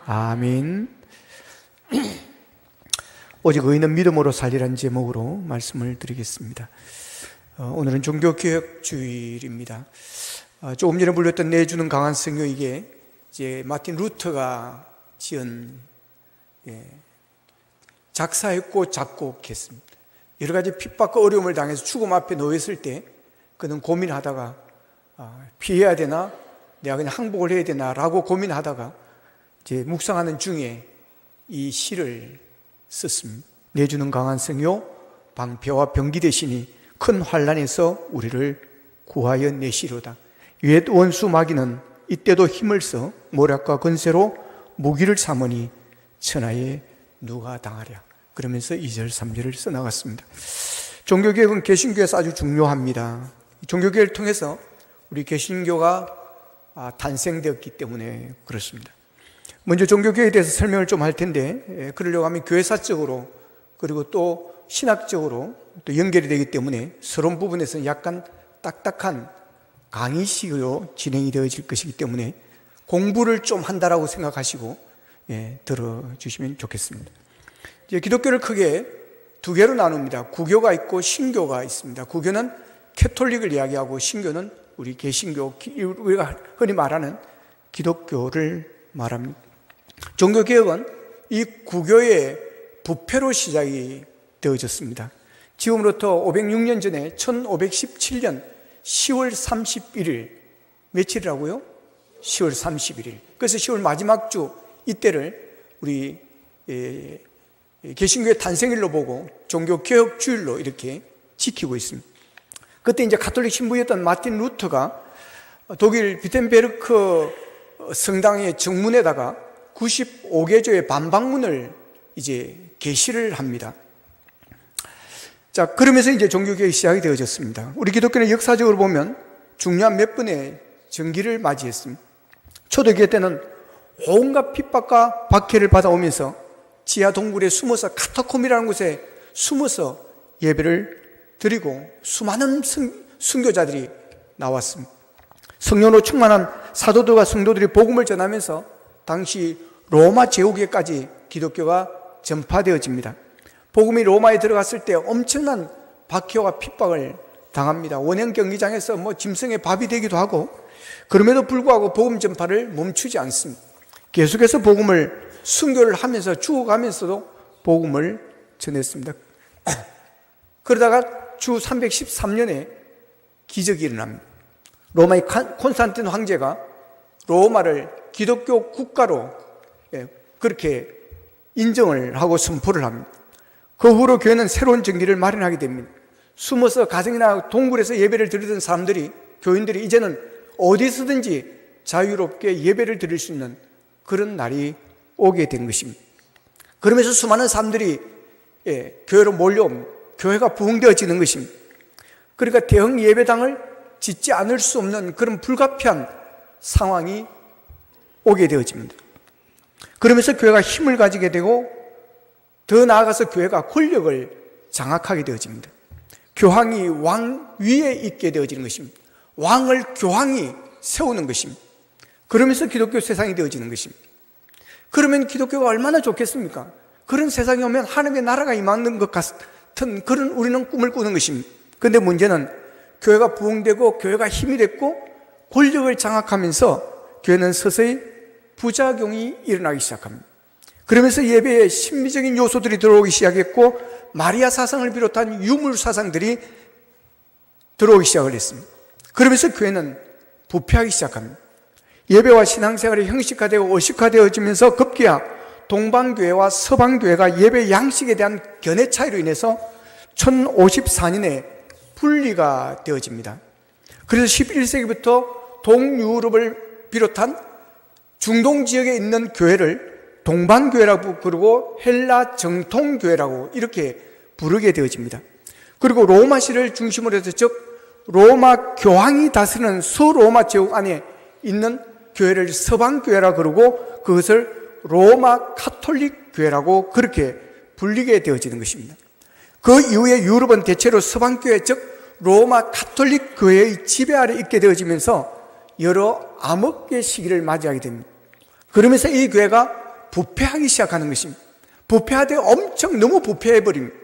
아멘. 오직 의인은 믿음으로 살리라는 제목으로 말씀을 드리겠습니다. 오늘은 종교개혁주일입니다. 조금 전에 불렸던 내주는 강한 성교, 이게 이제 마틴 루터가 지은 작사했고 작곡했습니다. 여러 가지 핍박과 어려움을 당해서 죽음 앞에 놓였을 때 그는 고민하다가 피해야 되나, 내가 그냥 항복을 해야 되나라고 고민하다가 이제 묵상하는 중에 이 시를 썼습니다. 내주는 강한 성요, 방패와 병기 대신이 큰 환난에서 우리를 구하여 내시로다. 옛 원수 마귀는 이때도 힘을 써 모략과 건세로 무기를 삼으니 천하에 누가 당하랴. 그러면서 2절 3절을 써나갔습니다. 종교개혁은 개신교에서 아주 중요합니다. 종교개혁을 통해서 우리 개신교가 탄생되었기 때문에 그렇습니다. 먼저 종교개혁에 대해서 설명을 좀 할 텐데, 그러려고 하면 교회사적으로 그리고 또 신학적으로 또 연결이 되기 때문에 서론 부분에서는 약간 딱딱한 강의식으로 진행이 되어질 것이기 때문에 공부를 좀 한다라고 생각하시고 들어주시면 좋겠습니다. 이제 기독교를 크게 두 개로 나눕니다. 구교가 있고 신교가 있습니다. 구교는 캐톨릭을 이야기하고 신교는 우리 개신교, 우리가 흔히 말하는 기독교를 말합니다. 종교개혁은 이 구교의 부패로 시작이 되어졌습니다. 지금으로부터 506년 전에 1517년 10월 31일, 며칠이라고요? 10월 31일. 그래서 10월 마지막 주 이때를 우리 개신교의 탄생일로 보고 종교개혁주일로 이렇게 지키고 있습니다. 그때 이제 가톨릭 신부였던 마틴 루터가 독일 비텐베르크 성당의 정문에다가 95개조의 반박문을 이제 게시를 합니다. 자, 그러면서 이제 종교개혁이 시작이 되어졌습니다. 우리 기독교는 역사적으로 보면 중요한 몇 번의 전기를 맞이했습니다. 초대교회 때는 온갖 핍박과 박해를 받아오면서 지하 동굴에 숨어서 카타콤이라는 곳에 숨어서 예배를 드리고 수많은 순교자들이 나왔습니다. 성령으로 충만한 사도들과 성도들이 복음을 전하면서 당시 로마 제국에까지 기독교가 전파되어집니다. 복음이 로마에 들어갔을 때 엄청난 박해와 핍박을 당합니다. 원형 경기장에서 짐승의 밥이 되기도 하고, 그럼에도 불구하고 복음 전파를 멈추지 않습니다. 계속해서 복음을 순교를 하면서 죽어가면서도 복음을 전했습니다. 그러다가 주 313년에 기적이 일어납니다. 로마의 콘스탄틴 황제가 로마를 기독교 국가로 그렇게 인정을 하고 선포를 합니다. 그 후로 교회는 새로운 정기를 마련하게 됩니다. 숨어서 가정이나 동굴에서 예배를 드리던 사람들이, 교인들이 이제는 어디서든지 자유롭게 예배를 드릴 수 있는 그런 날이 오게 된 것입니다. 그러면서 수많은 사람들이 교회로 몰려옵니다. 교회가 부흥되어지는 것입니다. 그러니까 대형 예배당을 짓지 않을 수 없는 그런 불가피한 상황이 오게 되어집니다. 그러면서 교회가 힘을 가지게 되고, 더 나아가서 교회가 권력을 장악하게 되어집니다. 교황이 왕 위에 있게 되어지는 것입니다. 왕을 교황이 세우는 것입니다. 그러면서 기독교 세상이 되어지는 것입니다. 그러면 기독교가 얼마나 좋겠습니까? 그런 세상이 오면 하나님의 나라가 임하는 것 같은 그런 우리는 꿈을 꾸는 것입니다. 그런데 문제는 교회가 부흥되고 교회가 힘이 됐고 권력을 장악하면서 교회는 서서히 부작용이 일어나기 시작합니다. 그러면서 예배에 심리적인 요소들이 들어오기 시작했고, 마리아 사상을 비롯한 유물 사상들이 들어오기 시작을 했습니다. 그러면서 교회는 부패하기 시작합니다. 예배와 신앙생활이 형식화되고 의식화되어지면서 급기야 동방교회와 서방교회가 예배 양식에 대한 견해 차이로 인해서 1054년에 분리가 되어집니다. 그래서 11세기부터 동유럽을 비롯한 중동 지역에 있는 교회를 동방교회라고 그러고 헬라 정통교회라고 이렇게 부르게 되어집니다. 그리고 로마시를 중심으로 해서, 즉 로마 교황이 다스리는 서로마 제국 안에 있는 교회를 서방교회라고 그러고 그것을 로마 카톨릭 교회라고 그렇게 불리게 되어지는 것입니다. 그 이후에 유럽은 대체로 서방교회, 즉 로마 카톨릭 교회의 지배 아래 있게 되어지면서 여러 암흑의 시기를 맞이하게 됩니다. 그러면서 이 교회가 부패하기 시작하는 것입니다. 부패하되 엄청 너무 부패해버립니다.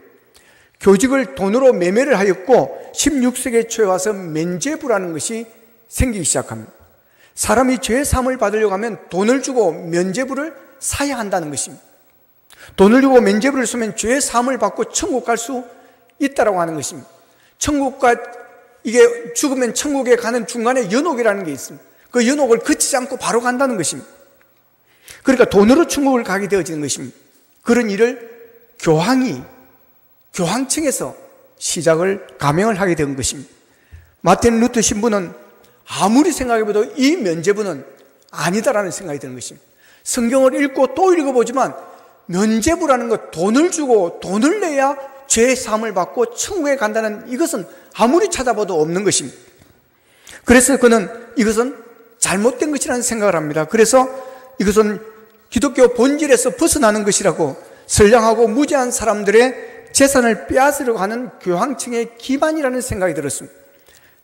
교직을 돈으로 매매를 하였고 16세기 초에 와서 면죄부라는 것이 생기기 시작합니다. 사람이 죄 사함을 받으려고 하면 돈을 주고 면죄부를 사야 한다는 것입니다. 돈을 주고 면죄부를 쓰면 죄 사함을 받고 천국 갈 수 있다라고 하는 것입니다. 천국과 이게 죽으면 천국에 가는 중간에 연옥이라는 게 있습니다. 그 연옥을 그치지 않고 바로 간다는 것입니다. 그러니까 돈으로 천국을 가게 되어지는 것입니다. 그런 일을 교황청에서 시작을 감행을 하게 된 것입니다. 마틴 루터 신부는 아무리 생각해봐도 이 면죄부는 아니다라는 생각이 드는 것입니다. 성경을 읽고 또 읽어보지만 면죄부라는 것, 돈을 주고 돈을 내야 죄 사함을 받고 천국에 간다는 이것은 아무리 찾아봐도 없는 것입니다. 그래서 그는 이것은 잘못된 것이라는 생각을 합니다. 그래서 이것은 기독교 본질에서 벗어나는 것이라고 선량하고 무지한 사람들의 재산을 빼앗으려고 하는 교황청의 기반이라는 생각이 들었습니다.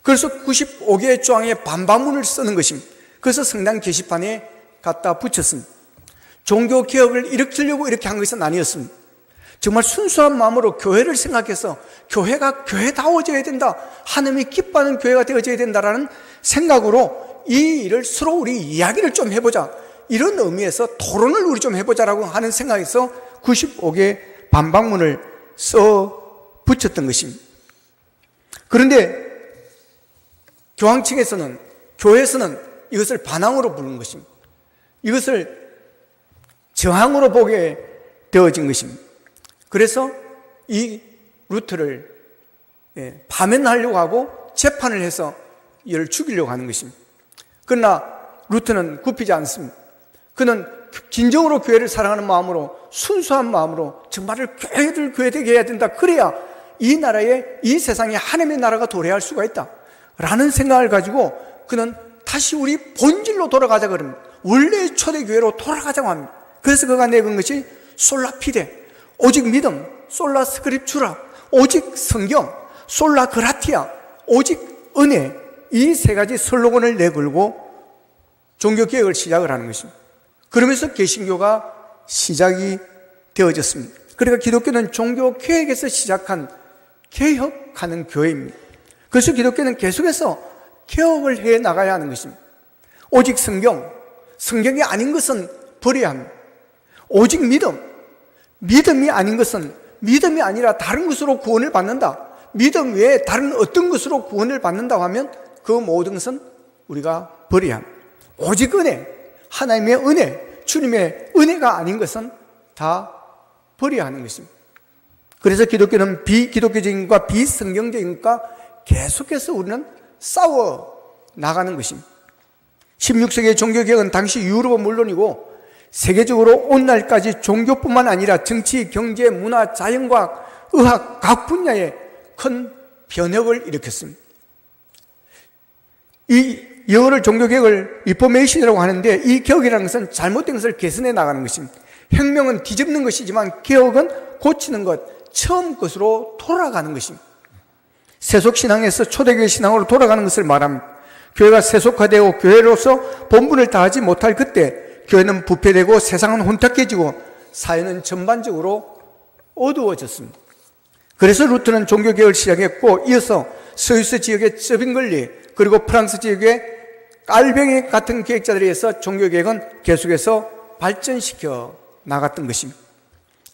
그래서 95개의 조항에 반박문을 쓰는 것입니다. 그래서 성당 게시판에 갖다 붙였습니다. 종교개혁을 일으키려고 이렇게 한 것은 아니었습니다. 정말 순수한 마음으로 교회를 생각해서 교회가 교회다워져야 된다, 하나님이 기뻐하는 교회가 되어져야 된다라는 생각으로 이 일을 서로 우리 이야기를 좀 해보자, 이런 의미에서 토론을 우리 좀 해보자라고 하는 생각에서 95개 반박문을 써 붙였던 것입니다. 그런데 교황청에서는, 교회에서는 이것을 반항으로 부르는 것입니다. 이것을 저항으로 보게 되어진 것입니다. 그래서 이 루터를 파면하려고 하고 재판을 해서 이를 죽이려고 하는 것입니다. 그러나 루터는 굽히지 않습니다. 그는 진정으로 교회를 사랑하는 마음으로, 순수한 마음으로 정말을 교회를 교회되게 해야 된다, 그래야 이 나라에, 이 세상에 하나님의 나라가 도래할 수가 있다 라는 생각을 가지고 그는 다시 우리 본질로 돌아가자 그럽니다. 원래의 초대교회로 돌아가자고 합니다. 그래서 그가 내건 것이 솔라 피데, 오직 믿음, 솔라 스크립추라, 오직 성경, 솔라 그라티아, 오직 은혜, 이 세 가지 슬로건을 내걸고 종교개혁을 시작을 하는 것입니다. 그러면서 개신교가 시작이 되어졌습니다. 그러니까 기독교는 종교개혁에서 시작한 개혁하는 교회입니다. 그래서 기독교는 계속해서 개혁을 해 나가야 하는 것입니다. 오직 성경, 성경이 아닌 것은 버려야 합니다. 오직 믿음, 믿음이 아닌 것은, 믿음이 아니라 다른 것으로 구원을 받는다, 믿음 외에 다른 어떤 것으로 구원을 받는다고 하면 그 모든 것은 우리가 버려야 합니다. 오직 은혜, 하나님의 은혜, 주님의 은혜가 아닌 것은 다 버려야 하는 것입니다. 그래서 기독교는 비기독교적인 것과 비성경적인 것과 계속해서 우리는 싸워 나가는 것입니다. 16세기의 종교개혁은 당시 유럽은 물론이고 세계적으로 오늘날까지 종교뿐만 아니라 정치, 경제, 문화, 자연과학, 의학, 각 분야에 큰 변혁을 일으켰습니다. 이 영어를 종교개혁을 리포메이션이라고 하는데, 이 개혁이라는 것은 잘못된 것을 개선해 나가는 것입니다. 혁명은 뒤집는 것이지만 개혁은 고치는 것, 처음 것으로 돌아가는 것입니다. 세속신앙에서 초대교회 신앙으로 돌아가는 것을 말합니다. 교회가 세속화되고 교회로서 본분을 다하지 못할 그때 교회는 부패되고 세상은 혼탁해지고 사회는 전반적으로 어두워졌습니다. 그래서 루터는 종교개혁을 시작했고, 이어서 스위스 지역의 쩌빙걸리, 그리고 프랑스 지역의 깔뱅이 같은 계획자들에 의해서 종교개혁은 계속해서 발전시켜 나갔던 것입니다.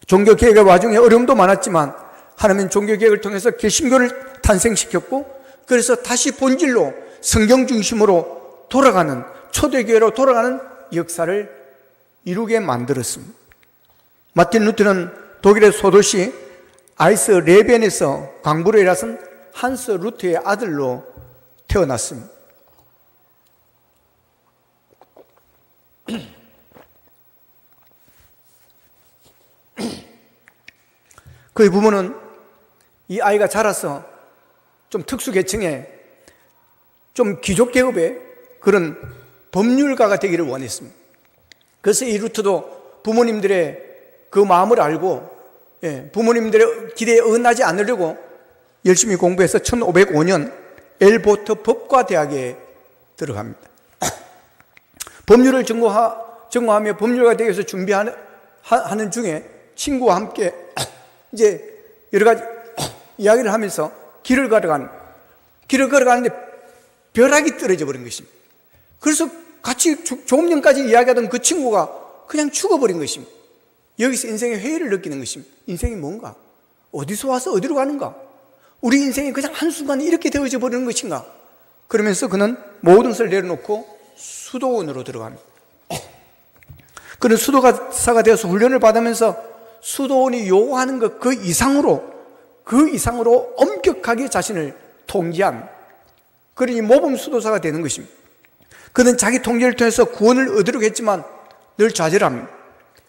종교개혁의 와중에 어려움도 많았지만 하나님은 종교개혁을 통해서 개신교를 탄생시켰고, 그래서 다시 본질로 성경 중심으로 돌아가는, 초대교회로 돌아가는 역사를 이루게 만들었습니다. 마틴 루터는 독일의 소도시 아이스 레벤에서 강부로 일하선 한스 루터의 아들로 태어났습니다. 그의 부모는 이 아이가 자라서 좀 특수계층의 좀 귀족계급의 그런 법률가가 되기를 원했습니다. 그래서 이 루터도 부모님들의 그 마음을 알고 부모님들의 기대에 어긋나지 않으려고 열심히 공부해서 1505년 엘보트 법과대학에 들어갑니다. 법률을 전공하며 법률가 되기 위해서 준비하는 하는 중에 친구와 함께 이제 여러 가지 이야기를 하면서 길을 걸어가는데 벼락이 떨어져 버린 것입니다. 그래서 같이 조금 전까지 이야기하던 그 친구가 그냥 죽어버린 것입니다. 여기서 인생의 회의를 느끼는 것입니다. 인생이 뭔가? 어디서 와서 어디로 가는가? 우리 인생이 그냥 한순간에 이렇게 되어져 버리는 것인가? 그러면서 그는 모든 것을 내려놓고 수도원으로 들어갑니다. 그는 수도사가 되어서 훈련을 받으면서 수도원이 요구하는 것 그 이상으로 엄격하게 자신을 통제한, 그러니 모범 수도사가 되는 것입니다. 그는 자기 통제를 통해서 구원을 얻으려고 했지만 늘 좌절합니다.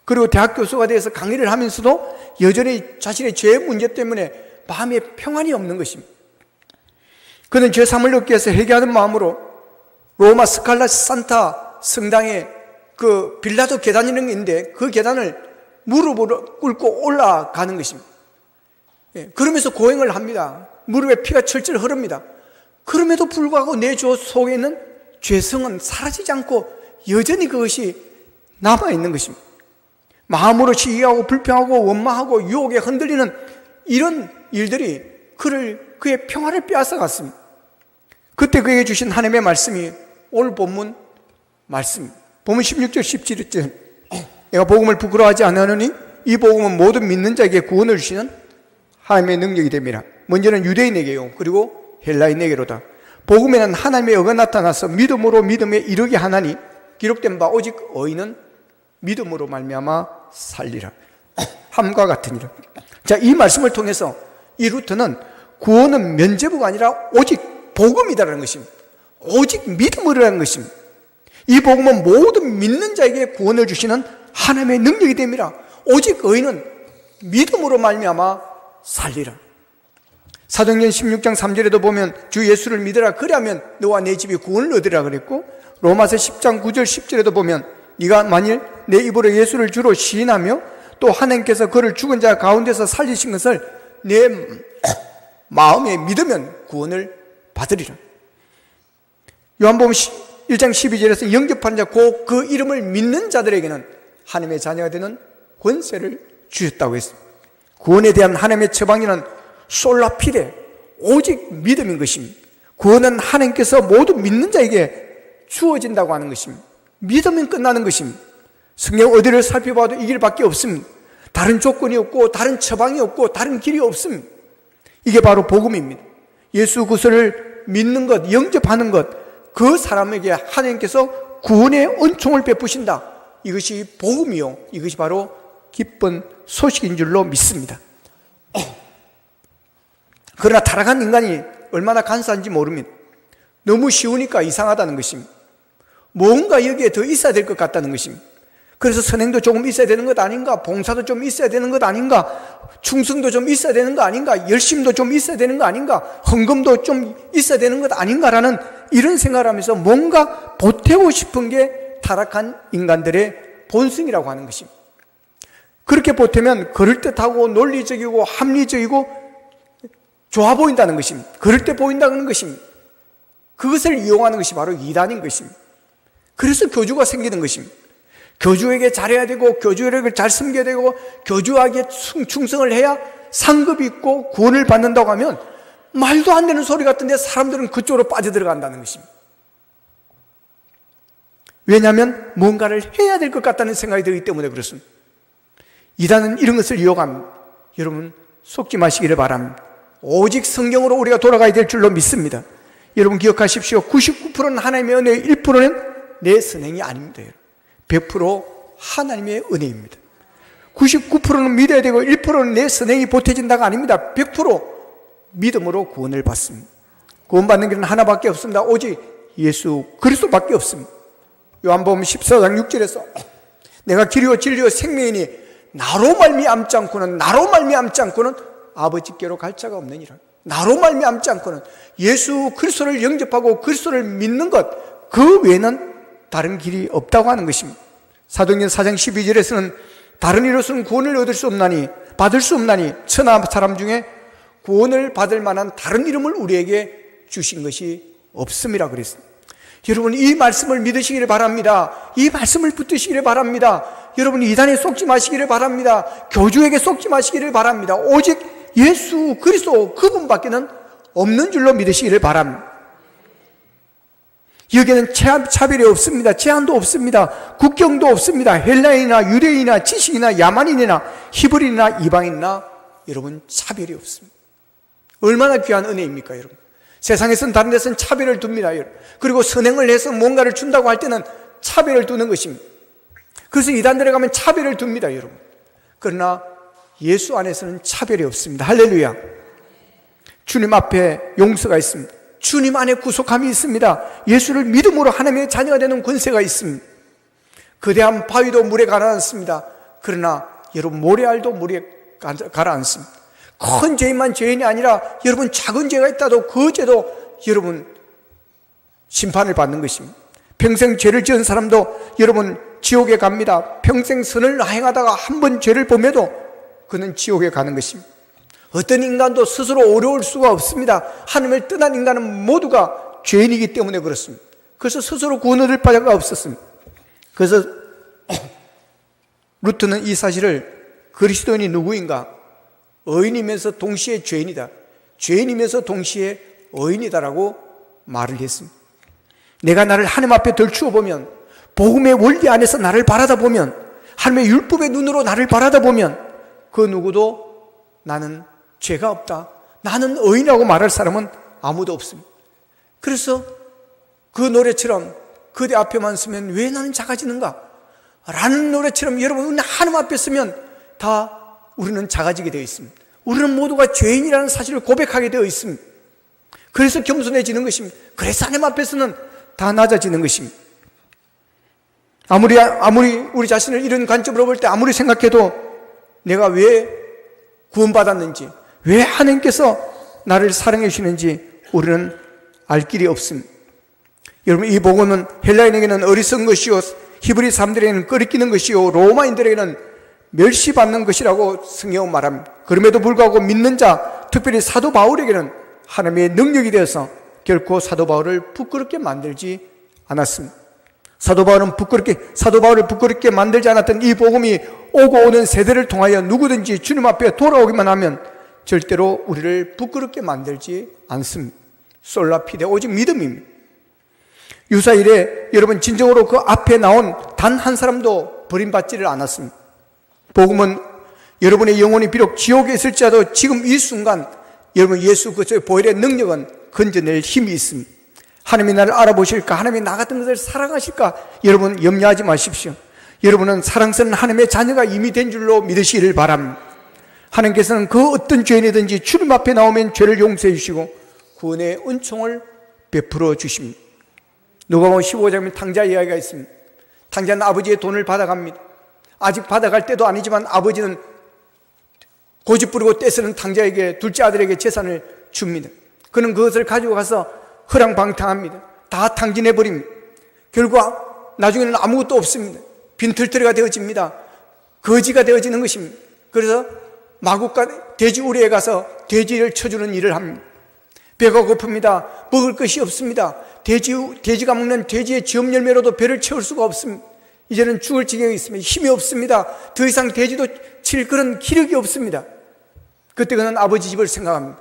그리고 대학 교수가 되어서 강의를 하면서도 여전히 자신의 죄 문제 때문에 마음에 평안이 없는 것입니다. 그는 죄사함을 얻기 위해서 회개하는 마음으로 로마 스칼라 산타 성당에 그 빌라도 계단이라는 게 있는데 그 계단을 무릎으로 꿇고 올라가는 것입니다. 그러면서 고행을 합니다. 무릎에 피가 철철 흐릅니다. 그럼에도 불구하고 내 주 속에 있는 죄성은 사라지지 않고 여전히 그것이 남아있는 것입니다. 마음으로 시기하고 불평하고 원망하고 유혹에 흔들리는 이런 일들이 그의 평화를 빼앗아갔습니다. 그때 그에게 주신 하나님의 말씀이 오늘 본문 말씀입니다. 본문 16절 17절 내가 복음을 부끄러워하지 않으니 이 복음은 모든 믿는 자에게 구원을 주시는 하나님의 능력이 됩니다. 먼저는 유대인에게요 그리고 헬라인에게로다. 복음에는 하나님의 의가 나타나서 믿음으로 믿음에 이르게 하나니 기록된 바 오직 의인은 믿음으로 말미암아 살리라. 함과 같으니라. 자, 이 말씀을 통해서 이 루터는 구원은 면죄부가 아니라 오직 복음이다라는 것입니다. 오직 믿음으로라는 것입니다. 이 복음은 모든 믿는 자에게 구원을 주시는 하나님의 능력이 됩니다. 오직 의인은 믿음으로 말미암아 살리라. 사도행전 16장 3절에도 보면 주 예수를 믿으라 그리하면 너와 내 집이 구원을 얻으리라 그랬고, 로마서 10장 9절 10절에도 보면 네가 만일 내 입으로 예수를 주로 시인하며 또 하나님께서 그를 죽은 자 가운데서 살리신 것을 내 마음에 믿으면 구원을 받으리라. 요한복음 1장 12절에서 영접하는 자 곧 그 이름을 믿는 자들에게는 하나님의 자녀가 되는 권세를 주셨다고 했습니다. 구원에 대한 하나님의 처방에는 솔라피데 오직 믿음인 것입니다. 구원은 하나님께서 모두 믿는 자에게 주어진다고 하는 것입니다. 믿으면 끝나는 것입니다. 성경 어디를 살펴봐도 이 길밖에 없습니다. 다른 조건이 없고 다른 처방이 없고 다른 길이 없습니다. 이게 바로 복음입니다. 예수 그리스도를 믿는 것, 영접하는 것, 그 사람에게 하나님께서 구원의 은총을 베푸신다. 이것이 복음이요, 이것이 바로 기쁜 소식인 줄로 믿습니다. 그러나 타락한 인간이 얼마나 간사한지 모릅니다. 너무 쉬우니까 이상하다는 것입니다. 뭔가 여기에 더 있어야 될 것 같다는 것입니다. 그래서 선행도 조금 있어야 되는 것 아닌가, 봉사도 좀 있어야 되는 것 아닌가, 충성도 좀 있어야 되는 거 아닌가, 열심도 좀 있어야 되는 거 아닌가, 헌금도 좀 있어야 되는 것 아닌가라는 이런 생각을 하면서 뭔가 보태고 싶은 게 타락한 인간들의 본성이라고 하는 것입니다. 그렇게 보태면 그럴듯하고 논리적이고 합리적이고 좋아 보인다는 것입니다. 그럴 때 보인다는 것입니다. 그것을 이용하는 것이 바로 이단인 것입니다. 그래서 교주가 생기는 것입니다. 교주에게 잘해야 되고 교주에게 잘 섬겨야 되고 교주에게 충성을 해야 상급이 있고 구원을 받는다고 하면 말도 안 되는 소리 같은데 사람들은 그쪽으로 빠져들어간다는 것입니다. 왜냐하면 뭔가를 해야 될 것 같다는 생각이 들기 때문에 그렇습니다. 이단은 이런 것을 이용합니다. 여러분 속지 마시기를 바랍니다. 오직 성경으로 우리가 돌아가야 될 줄로 믿습니다. 여러분 기억하십시오. 99%는 하나님의 은혜, 1%는 내 선행이 아닙니다. 100% 하나님의 은혜입니다. 99%는 믿어야 되고 1%는 내 선행이 보태진다가 아닙니다. 100% 믿음으로 구원을 받습니다. 구원받는 길은 하나밖에 없습니다. 오직 예수 그리스도밖에 없습니다. 요한복음 14장 6절에서 내가 길이요 진리요 생명이니 나로 말미암지 않고는 아버지께로 갈 자가 없느니라. 나로 말미암지 않고는 예수 그리스도를 영접하고 그리스도를 믿는 것, 그 외에는 다른 길이 없다고 하는 것입니다. 사도행전 4장 12절에서는 다른 이로서는 구원을 얻을 수 없나니 받을 수 없나니 천하 사람 중에 구원을 받을 만한 다른 이름을 우리에게 주신 것이 없음이라 그랬습니다. 여러분 이 말씀을 믿으시기를 바랍니다. 이 말씀을 붙드시기를 바랍니다. 여러분이 이단에 속지 마시기를 바랍니다. 교주에게 속지 마시기를 바랍니다. 오직 예수 그리스도 그분밖에는 없는 줄로 믿으시기를 바랍니다. 여기에는 차별이 없습니다. 제한도 없습니다. 국경도 없습니다. 헬라인이나 유대인이나 지식이나 야만인이나 히브리나 이방인이나 여러분 차별이 없습니다. 얼마나 귀한 은혜입니까, 여러분? 세상에서는 다른 데서는 차별을 둡니다, 여러분. 그리고 선행을 해서 뭔가를 준다고 할 때는 차별을 두는 것입니다. 그래서 이단들에 가면 차별을 둡니다, 여러분. 그러나 예수 안에서는 차별이 없습니다. 할렐루야. 주님 앞에 용서가 있습니다. 주님 안에 구속함이 있습니다. 예수를 믿음으로 하나님의 자녀가 되는 권세가 있습니다. 거대한 바위도 물에 가라앉습니다. 그러나 여러분 모래알도 물에 가라앉습니다. 큰 죄인만 죄인이 아니라 여러분 작은 죄가 있다도 그 죄도 여러분 심판을 받는 것입니다. 평생 죄를 지은 사람도 여러분 지옥에 갑니다. 평생 선을 행하다가 한 번 죄를 범해도 그는 지옥에 가는 것입니다. 어떤 인간도 스스로 어려울 수가 없습니다. 하나님을 떠난 인간은 모두가 죄인이기 때문에 그렇습니다. 그래서 스스로 구원 얻을 바가 없었습니다. 그래서 루트는 이 사실을 그리스도인이 누구인가? 의인이면서 동시에 죄인이다. 죄인이면서 동시에 의인이다라고 말을 했습니다. 내가 나를 하나님 앞에 들추어 보면, 복음의 원리 안에서 나를 바라다 보면, 하나님의 율법의 눈으로 나를 바라다 보면 그 누구도 나는 죄가 없다, 나는 의인이라고 말할 사람은 아무도 없습니다. 그래서 그 노래처럼 그대 앞에만 서면 왜 나는 작아지는가? 라는 노래처럼 여러분 하나님 앞에 서면 다 우리는 작아지게 되어 있습니다. 우리는 모두가 죄인이라는 사실을 고백하게 되어 있습니다. 그래서 겸손해지는 것입니다. 그래서 하나님 앞에서는 다 낮아지는 것입니다. 아무리 우리 자신을 이런 관점으로 볼 때 아무리 생각해도 내가 왜 구원받았는지, 왜 하나님께서 나를 사랑해 주시는지 우리는 알 길이 없습니다. 여러분, 이 복음은 헬라인에게는 어리석은 것이요, 히브리 사람들에게는 꺼리끼는 것이요, 로마인들에게는 멸시받는 것이라고 성경은 말합니다. 그럼에도 불구하고 믿는 자, 특별히 사도 바울에게는 하나님의 능력이 되어서 결코 사도 바울을 부끄럽게 만들지 않았습니다. 사도 바울을 부끄럽게 만들지 않았던 이 복음이 오고 오는 세대를 통하여 누구든지 주님 앞에 돌아오기만 하면 절대로 우리를 부끄럽게 만들지 않습니다. 솔라피데, 오직 믿음입니다. 유사일에 여러분 진정으로 그 앞에 나온 단 한 사람도 버림받지를 않았습니다. 복음은 여러분의 영혼이 비록 지옥에 있을지라도 지금 이 순간 여러분 예수 그리스도의 보혈의 능력은 건져낼 힘이 있습니다. 하나님이 나를 알아보실까? 하나님이 나 같은 것을 사랑하실까? 여러분 염려하지 마십시오. 여러분은 사랑스러운 하나님의 자녀가 이미 된 줄로 믿으시기를 바랍니다. 하나님께서는 그 어떤 죄인이든지 주님 앞에 나오면 죄를 용서해 주시고 구원의 은총을 베풀어 주십니다. 누가복음 15장에 탕자 이야기가 있습니다. 탕자는 아버지의 돈을 받아갑니다. 아직 받아갈 때도 아니지만 아버지는 고집 부리고 떼쓰는 탕자에게, 둘째 아들에게 재산을 줍니다. 그는 그것을 가지고 가서 허랑방탕합니다. 다 탕진해버립니다. 결국 나중에는 아무것도 없습니다. 빈털터리가 되어집니다. 거지가 되어지는 것입니다. 그래서 마구간 돼지 우리에 가서 돼지를 쳐주는 일을 합니다. 배가 고픕니다. 먹을 것이 없습니다. 돼지가 먹는 돼지의 지업 열매로도 배를 채울 수가 없습니다. 이제는 죽을 지경에 있습니다. 힘이 없습니다. 더 이상 돼지도 칠 그런 기력이 없습니다. 그때 그는 아버지 집을 생각합니다.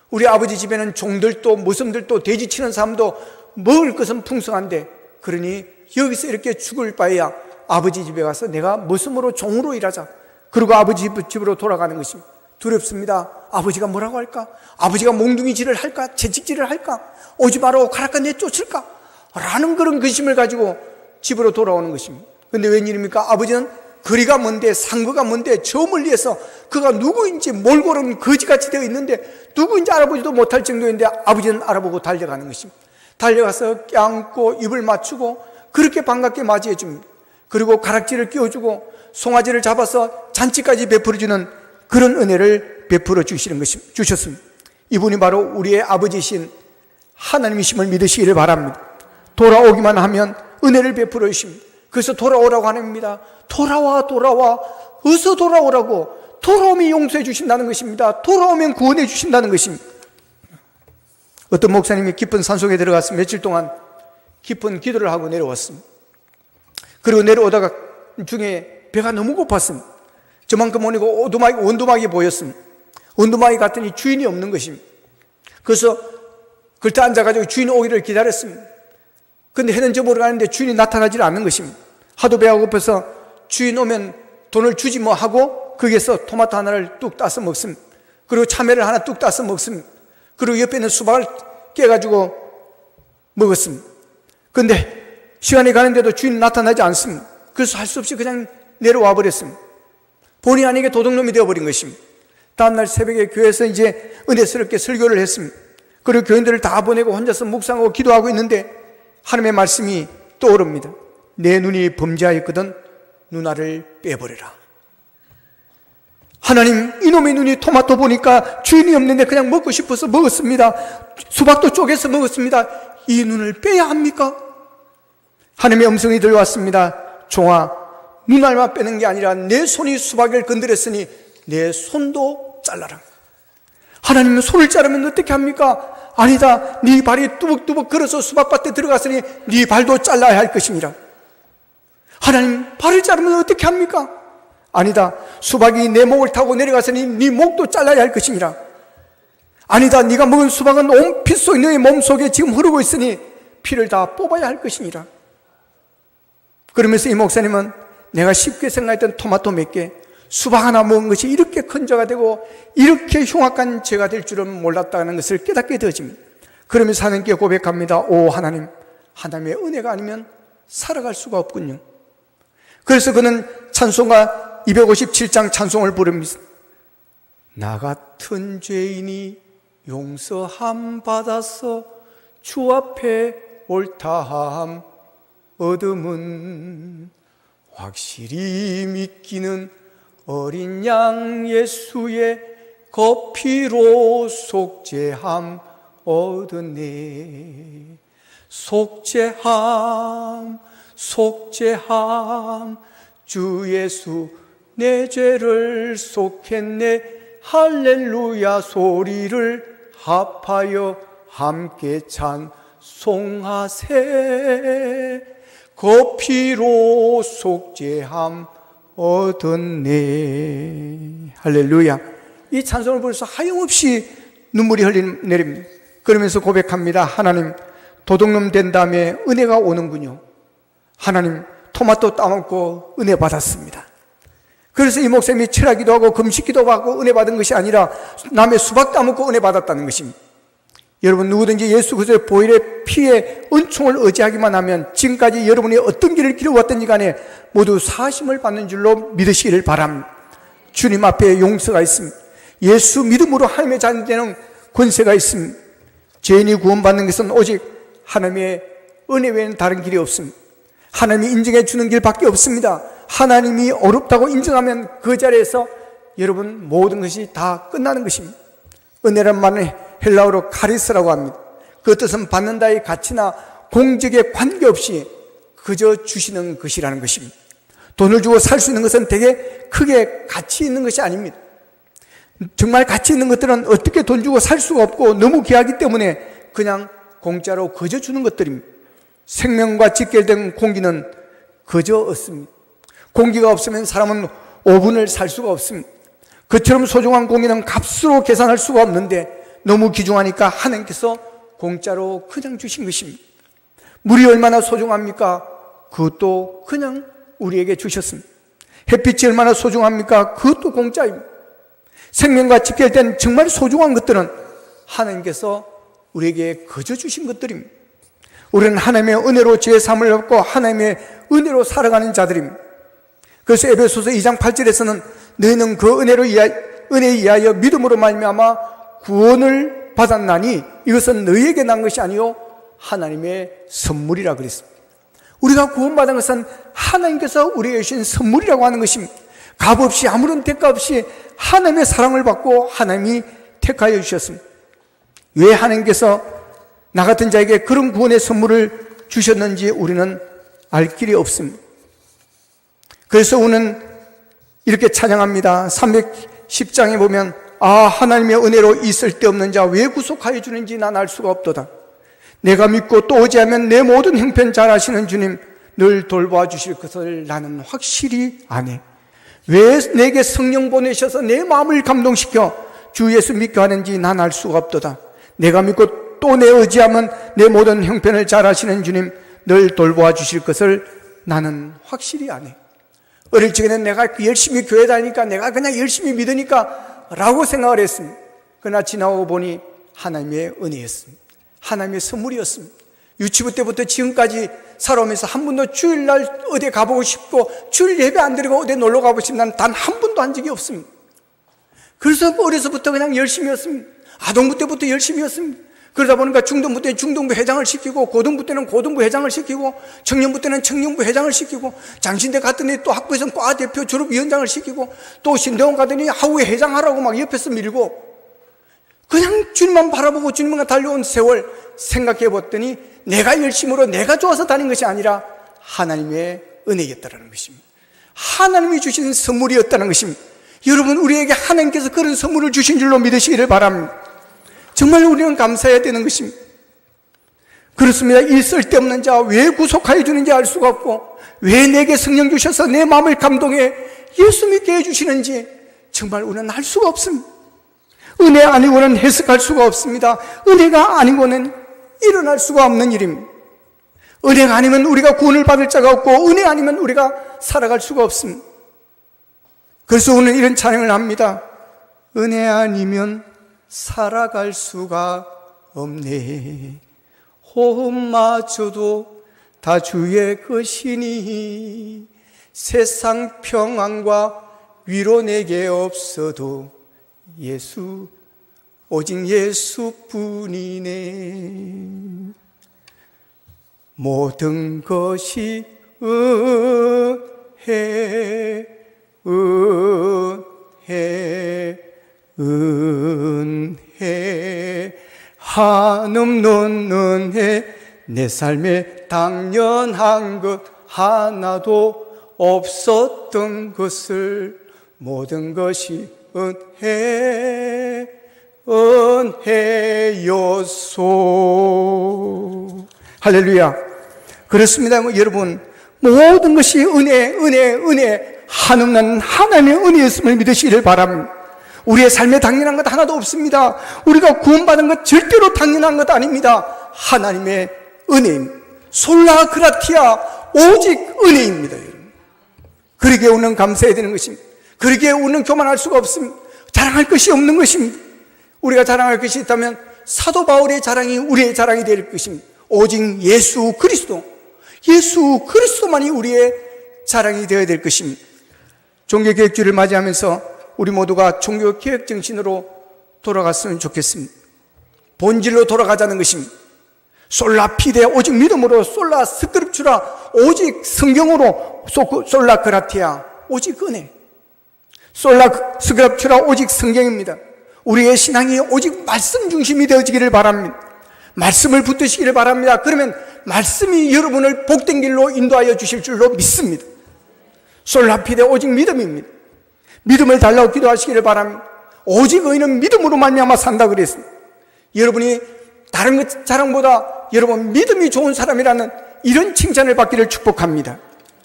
우리 아버지 집에는 종들도 모섬들도 돼지 치는 사람도 먹을 것은 풍성한데, 그러니 여기서 이렇게 죽을 바에야 아버지 집에 가서 내가 모섬으로 종으로 일하자. 그리고 아버지 집으로 돌아가는 것입니다. 두렵습니다. 아버지가 뭐라고 할까? 아버지가 몽둥이질을 할까? 채찍질을 할까? 오지 마라, 가라까, 내쫓을까? 라는 그런 근심을 가지고 집으로 돌아오는 것입니다. 그런데 웬일입니까? 아버지는 거리가 먼데, 상거가 먼데, 저 멀리에서 그가 누구인지 몰골은 거지같이 되어 있는데 누구인지 알아보지도 못할 정도인데 아버지는 알아보고 달려가는 것입니다. 달려가서 껴안고 입을 맞추고 그렇게 반갑게 맞이해 줍니다. 그리고 가락지를 끼워주고 송아지를 잡아서 잔치까지 베풀어주는 그런 은혜를 베풀어 주셨습니다. 이분이 바로 우리의 아버지이신 하나님이심을 믿으시기를 바랍니다. 돌아오기만 하면 은혜를 베풀어 주십니다. 그래서 돌아오라고 하나님입니다. 돌아와, 어서 돌아오라고. 돌아오면 용서해 주신다는 것입니다. 돌아오면 구원해 주신다는 것입니다. 어떤 목사님이 깊은 산속에 들어가서 며칠 동안 깊은 기도를 하고 내려왔습니다. 그리고 내려오다가 중에 배가 너무 고팠음. 저만큼 오니고 원두막이 보였음. 원두막이 갔더니 주인이 없는 것입니다. 그래서 그때 앉아가지고 주인 오기를 기다렸습니다. 근데 해는 저보러 가는데 주인이 나타나질 않는 것입니다. 하도 배가 고파서 주인 오면 돈을 주지 뭐 하고 거기에서 토마토 하나를 뚝 따서 먹습니다. 그리고 참외를 하나 뚝 따서 먹습니다. 그리고 옆에 있는 수박을 깨가지고 먹었습니다. 근데 시간이 가는데도 주인이 나타나지 않습니다. 그래서 할 수 없이 그냥 내려와 버렸습니다. 본의 아니게 도둑놈이 되어버린 것입니다. 다음날 새벽에 교회에서 이제 은혜스럽게 설교를 했습니다. 그리고 교인들을 다 보내고 혼자서 묵상하고 기도하고 있는데 하나님의 말씀이 떠오릅니다. 내 눈이 범죄하였거든 누나를 빼버려라. 하나님, 이놈의 눈이 토마토 보니까 주인이 없는데 그냥 먹고 싶어서 먹었습니다. 수박도 쪼개서 먹었습니다. 이 눈을 빼야 합니까? 하나님의 음성이 들려왔습니다. 종아, 눈알만 빼는 게 아니라 내 손이 수박을 건드렸으니 내 손도 잘라라. 하나님은 손을 자르면 어떻게 합니까? 아니다, 네 발이 뚜벅뚜벅 걸어서 수박밭에 들어갔으니 네 발도 잘라야 할 것입니다. 하나님, 발을 자르면 어떻게 합니까? 아니다, 수박이 내 목을 타고 내려갔으니 네 목도 잘라야 할 것입니다. 아니다, 네가 먹은 수박은 온 핏속이 너의 몸속에 지금 흐르고 있으니 피를 다 뽑아야 할 것입니다. 그러면서 이 목사님은 내가 쉽게 생각했던 토마토 몇 개, 수박 하나 먹은 것이 이렇게 큰 죄가 되고 이렇게 흉악한 죄가 될 줄은 몰랐다는 것을 깨닫게 되어집니다. 그러면서 하나님께 고백합니다. 오 하나님, 하나님의 은혜가 아니면 살아갈 수가 없군요. 그래서 그는 찬송가 257장 찬송을 부릅니다. 나 같은 죄인이 용서함 받아서 주 앞에 옳다함 얻음은 확실히 믿기는 어린 양 예수의 거피로 속죄함 얻었네. 속죄함 주 예수 내 죄를 속했네. 할렐루야 소리를 합하여 함께 찬송하세. 거피로 속죄함 얻었네. 할렐루야. 이 찬송을 부르면서 하염없이 눈물이 내립니다. 그러면서 고백합니다. 하나님, 도둑놈 된 다음에 은혜가 오는군요. 하나님, 토마토 따먹고 은혜 받았습니다. 그래서 이 목사님이 철학기도 하고 금식기도 하고 은혜 받은 것이 아니라 남의 수박 따먹고 은혜 받았다는 것입니다. 여러분, 누구든지 예수 그리스도의 보혈의 피에 은총을 의지하기만 하면 지금까지 여러분이 어떤 길을 길어왔든지 간에 모두 사심을 받는 줄로 믿으시기를 바랍니다. 주님 앞에 용서가 있습니다. 예수 믿음으로 하나님의 자녀 되는 권세가 있습니다. 죄인이 구원받는 것은 오직 하나님의 은혜 외에는 다른 길이 없습니다. 하나님이 인정해 주는 길밖에 없습니다. 하나님이 어렵다고 인정하면 그 자리에서 여러분 모든 것이 다 끝나는 것입니다. 은혜란 말은 헬라어로 카리스라고 합니다. 그 뜻은 받는다의 가치나 공적에 관계없이 그저 주시는 것이라는 것입니다. 돈을 주고 살 수 있는 것은 되게 크게 가치 있는 것이 아닙니다. 정말 가치 있는 것들은 어떻게 돈 주고 살 수가 없고 너무 귀하기 때문에 그냥 공짜로 거저 주는 것들입니다. 생명과 직결된 공기는 거저 얻습니다. 공기가 없으면 사람은 5분을 살 수가 없습니다. 그처럼 소중한 공기는 값으로 계산할 수가 없는데 너무 귀중하니까 하나님께서 공짜로 그냥 주신 것입니다. 물이 얼마나 소중합니까? 그것도 그냥 우리에게 주셨습니다. 햇빛이 얼마나 소중합니까? 그것도 공짜입니다. 생명과 직결된 정말 소중한 것들은 하나님께서 우리에게 거저 주신 것들입니다. 우리는 하나님의 은혜로 죄의 사함을 얻고 하나님의 은혜로 살아가는 자들입니다. 그래서 에베소서 2장 8절에서는 너희는 그 은혜에 의하여 믿음으로 말미암아 구원을 받았나니 이것은 너희에게 난 것이 아니요 하나님의 선물이라 그랬습니다. 우리가 구원받은 것은 하나님께서 우리에게 주신 선물이라고 하는 것입니다. 값없이 아무런 대가 없이 하나님의 사랑을 받고 하나님이 택하여 주셨습니다. 왜 하나님께서 나 같은 자에게 그런 구원의 선물을 주셨는지 우리는 알 길이 없습니다. 그래서 우리는 이렇게 찬양합니다. 310장에 보면 하나님의 은혜로 있을 데 없는 자 왜 구속하여 주는지 난 알 수가 없도다. 내가 믿고 또 어지하면 내 모든 형편 잘 아시는 주님 늘 돌보아 주실 것을 나는 확실히 아네. 왜 내게 성령 보내셔서 내 마음을 감동시켜 주 예수 믿게 하는지 난 알 수가 없도다. 내가 믿고 또 내 의지하면 내 모든 형편을 잘 하시는 주님 늘 돌보아 주실 것을 나는 확실히 아네. 어릴 적에는 내가 열심히 교회 다니니까 내가 그냥 열심히 믿으니까 라고 생각을 했습니다. 그러나 지나고 보니 하나님의 은혜였습니다. 하나님의 선물이었습니다. 유치부 때부터 지금까지 살아오면서 한 번도 주일날 어디 가보고 싶고 주일 예배 안 드리고 어디 놀러 가보고 싶은 난 단 한 번도 한 적이 없습니다. 그래서 어려서부터 그냥 열심히였습니다. 아동부 때부터 열심히였습니다. 그러다 보니까 중등부 때는 중등부 회장을 시키고 고등부 때는 고등부 회장을 시키고 청년부 때는 청년부 회장을 시키고 장신대 갔더니 또 학부에서는 과 대표 졸업위원장을 시키고 또 신대원 가더니 하우에 회장하라고 막 옆에서 밀고 그냥 주님만 바라보고 주님만 달려온 세월 생각해 봤더니 내가 열심으로 내가 좋아서 다닌 것이 아니라 하나님의 은혜였다는 것입니다. 하나님이 주신 선물이었다는 것입니다. 여러분, 우리에게 하나님께서 그런 선물을 주신 줄로 믿으시기를 바랍니다. 정말 우리는 감사해야 되는 것입니다. 그렇습니다. 이 쓸데없는 자 왜 구속하여 주는지 알 수가 없고 왜 내게 성령 주셔서 내 마음을 감동해 예수 믿게 해주시는지 정말 우리는 알 수가 없습니다. 은혜 아니고는 해석할 수가 없습니다. 은혜가 아니고는 일어날 수가 없는 일입니다. 은혜가 아니면 우리가 구원을 받을 자가 없고 은혜 아니면 우리가 살아갈 수가 없습니다. 그래서 오늘 이런 찬양을 합니다. 은혜 아니면 살아갈 수가 없네. 호흡마저도 다 주의 것이니 세상 평안과 위로 내게 없어도 예수, 오직 예수뿐이네. 모든 것이 은혜, 은혜, 은혜, 한없는 은혜, 내 삶에 당연한 것 하나도 없었던 것을 모든 것이 은혜, 은혜였소. 할렐루야. 그렇습니다. 여러분, 모든 것이 은혜, 은혜, 은혜, 한없는 하나님의 은혜였음을 믿으시기를 바랍니다. 우리의 삶에 당연한 것 하나도 없습니다. 우리가 구원받은 것 절대로 당연한 것 아닙니다. 하나님의 은혜입니다. 솔라 그라티아, 오직 은혜입니다. 여러분. 그러기에 우리는 감사해야 되는 것입니다. 그러기에 우리는 교만할 수가 없습니다. 자랑할 것이 없는 것입니다. 우리가 자랑할 것이 있다면 사도 바울의 자랑이 우리의 자랑이 될 것입니다. 오직 예수 그리스도, 예수 그리스도만이 우리의 자랑이 되어야 될 것입니다. 종교개혁주를 맞이하면서 우리 모두가 종교개혁 정신으로 돌아갔으면 좋겠습니다. 본질로 돌아가자는 것입니다. 솔라 피데, 오직 믿음으로, 솔라 스크립추라, 오직 성경으로, 솔라 그라티아, 오직 은혜. 솔라 스크립추라, 오직 성경입니다. 우리의 신앙이 오직 말씀 중심이 되어지기를 바랍니다. 말씀을 붙드시기를 바랍니다. 그러면 말씀이 여러분을 복된 길로 인도하여 주실 줄로 믿습니다. 솔라 피데, 오직 믿음입니다. 믿음을 달라고 기도하시기를 바랍니다. 오직 의인은 믿음으로 말미암아 산다 그랬습니다. 여러분이 다른 것 자랑보다 여러분 믿음이 좋은 사람이라는 이런 칭찬을 받기를 축복합니다.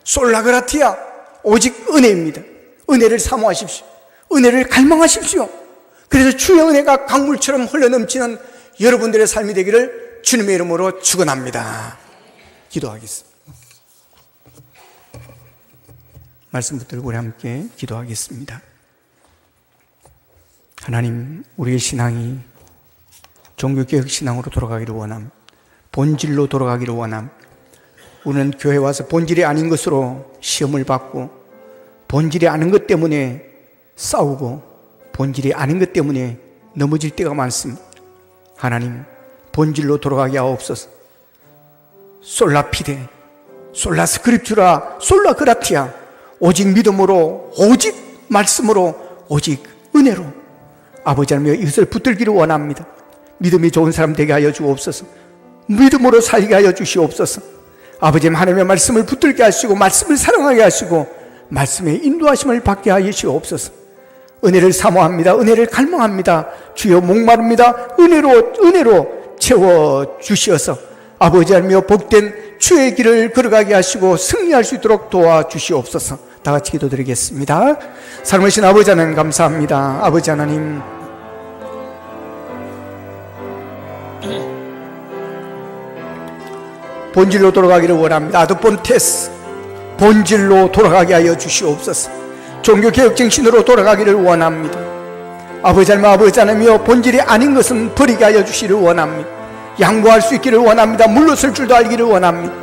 솔라그라티아, 오직 은혜입니다. 은혜를 사모하십시오. 은혜를 갈망하십시오. 그래서 주의 은혜가 강물처럼 흘러넘치는 여러분들의 삶이 되기를 주님의 이름으로 축원합니다. 기도하겠습니다. 말씀 붙들고 우리 함께 기도하겠습니다. 하나님, 우리의 신앙이 종교개혁 신앙으로 돌아가기를 원함, 본질로 돌아가기를 원함. 우리는 교회 와서 본질이 아닌 것으로 시험을 받고, 본질이 아닌 것 때문에 싸우고, 본질이 아닌 것 때문에 넘어질 때가 많습니다. 하나님, 본질로 돌아가게 하옵소서. 솔라 피데, 솔라 스크립추라, 솔라 그라티아, 오직 믿음으로, 오직 말씀으로, 오직 은혜로 아버지 하나님 이것을 붙들기를 원합니다. 믿음이 좋은 사람 되게 하여 주옵소서. 믿음으로 살게 하여 주시옵소서. 아버지 하나님의 말씀을 붙들게 하시고 말씀을 사랑하게 하시고 말씀의 인도하심을 받게 하여 주옵소서. 은혜를 사모합니다. 은혜를 갈망합니다. 주여 목마릅니다. 은혜로 채워 주시어서 아버지 하나님 복된 주의 길을 걸어가게 하시고 승리할 수 있도록 도와주시옵소서. 다 같이 기도드리겠습니다. 살아계신 아버지 하나님 감사합니다. 아버지 하나님, 본질로 돌아가기를 원합니다. 아드본테스, 본질로 돌아가게 하여 주시옵소서. 종교개혁 정신으로 돌아가기를 원합니다. 아버지 하나님이여, 본질이 아닌 것은 버리게 하여 주시기를 원합니다. 양보할 수 있기를 원합니다. 물러설 줄도 알기를 원합니다.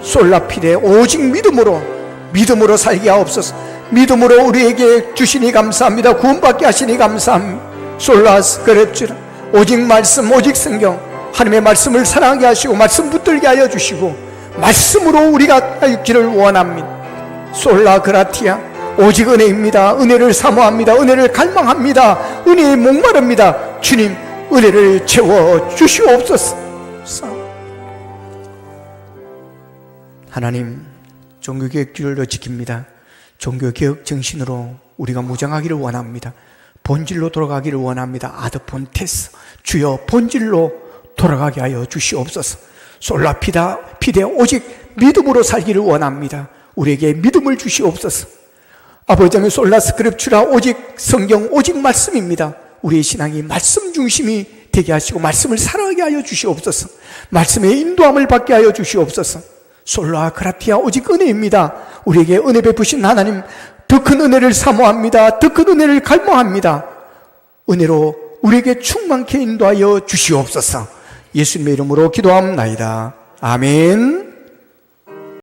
솔라피데, 오직 믿음으로 살게 하옵소서. 믿음으로 우리에게 주시니 감사합니다. 구원받게 하시니 감사합니다. 솔라스 그랩주라, 오직 말씀, 오직 성경, 하나님의 말씀을 사랑하게 하시고 말씀 붙들게 하여 주시고 말씀으로 우리가 살기를 원합니다. 솔라 그라티아, 오직 은혜입니다. 은혜를 사모합니다. 은혜를 갈망합니다. 은혜에 목마릅니다. 주님, 은혜를 채워 주시옵소서. 하나님, 종교개혁주의를 지킵니다. 종교개혁 정신으로 우리가 무장하기를 원합니다. 본질로 돌아가기를 원합니다. 아드폰테스, 주여 본질로 돌아가게 하여 주시옵소서. 솔라피다 피데, 오직 믿음으로 살기를 원합니다. 우리에게 믿음을 주시옵소서. 아버지 하나님, 솔라스크립추라, 오직 성경, 오직 말씀입니다. 우리의 신앙이 말씀 중심이 되게 하시고 말씀을 사랑하게 하여 주시옵소서. 말씀의 인도함을 받게 하여 주시옵소서. 솔라 그라티아, 오직 은혜입니다. 우리에게 은혜 베푸신 하나님, 더 큰 은혜를 사모합니다. 더 큰 은혜를 갈망합니다. 은혜로 우리에게 충만케 인도하여 주시옵소서. 예수님의 이름으로 기도합나이다. 아멘.